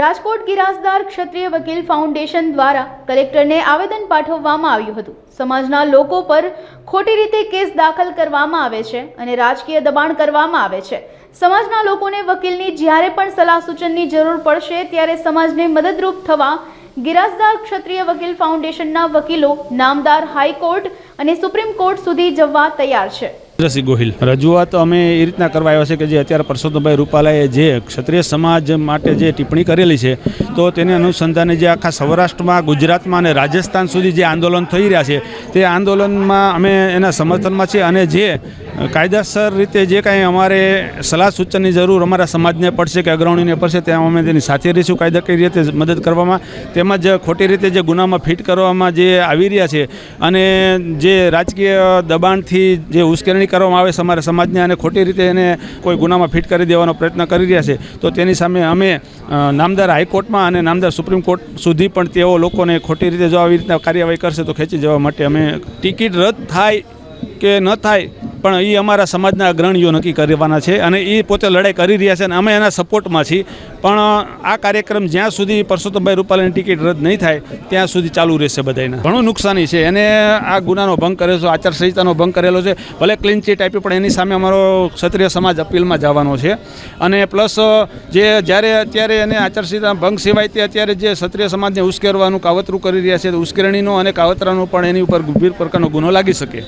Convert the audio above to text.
રાજકોટ ગિરાસદાર ક્ષત્રિય વકીલ ફાઉન્ડેશન દ્વારા કલેક્ટરને આવેદન પાઠવવામાં આવ્યું હતું। સમાજના લોકો પર ખોટી રીતે કેસ દાખલ કરવામાં આવે છે અને રાજકીય દબાણ કરવામાં આવે છે। સમાજના લોકોને વકીલની જ્યારે પણ સલાહ સૂચનની જરૂર પડશે ત્યારે સમાજને મદદરૂપ થવા ગિરાસદાર ક્ષત્રિય વકીલ ફાઉન્ડેશનના વકીલો નામદાર હાઈકોર્ટ અને સુપ્રીમ કોર્ટ સુધી જવા તૈયાર છે। ગોહિલ રજૂઆત અમે એ રીતના કરવા આવ્યા છે કે જે અત્યારે પરસોત્તમભાઈ રૂપાલાએ જે ક્ષત્રિય સમાજ માટે જે ટિપ્પણી કરેલી છે તો તેને અનુસંધાને જે આખા સૌરાષ્ટ્રમાં, ગુજરાતમાં અને રાજસ્થાન સુધી જે આંદોલન થઈ રહ્યા છે તે આંદોલનમાં અમે એના સમર્થનમાં છીએ અને જે કાયદેસર રીતે જે કાંઈ અમારે સલાહ સૂચનની જરૂર અમારા સમાજને પડશે કે અગ્રણીને પડશે ત્યાં અમે તેની સાથે રહીશું કાયદાકીય રીતે મદદ કરવામાં। તેમજ ખોટી રીતે જે ગુનામાં ફિટ કરવામાં જે આવી રહ્યા છે અને જે રાજકીય દબાણથી જે ઉશ્કેરણી કરવામાં આવે છે અમારા સમાજને અને ખોટી રીતે એને કોઈ ગુનામાં ફિટ કરી દેવાનો પ્રયત્ન કરી રહ્યા છે તો તેની સામે અમે નામદાર હાઈકોર્ટમાં અને નામદાર સુપ્રીમ કોર્ટ સુધી પણ તેઓ લોકોને ખોટી રીતે જો આવી રીતના કાર્યવાહી કરશે તો ખેંચી જવા માટે અમે ટિકિટ રદ થાય કે ન થાય પણ એ અમારા સમાજના અગ્રણીઓ નક્કી કરવાના છે અને એ પોતે લડાઈ કરી રહ્યા છે અને અમે એના સપોર્ટમાં છીએ। પણ આ કાર્યક્રમ જ્યાં સુધી પરસોત્તમભાઈ રૂપાલાની ટિકિટ રદ નહીં થાય ત્યાં સુધી ચાલુ રહેશે બધાને। ઘણું નુકસાની છે એને આ ગુનાનો ભંગ કર્યો છે, આચારસંહિતાનો ભંગ કરેલો છે, ભલે ક્લીન ચીટ આપી પણ એની સામે અમારો ક્ષત્રિય સમાજ અપીલમાં જવાનો છે અને પ્લસ જે જ્યારે અત્યારે એને આચારસંહિતા ભંગ સિવાય તે અત્યારે જે ક્ષત્રિય સમાજને ઉશ્કેરવાનું કાવતરું કરી રહ્યા છે ઉશ્કેરણીનો અને કાવતરાનો પણ એની ઉપર ગંભીર પ્રકારનો ગુનો લાગી શકે।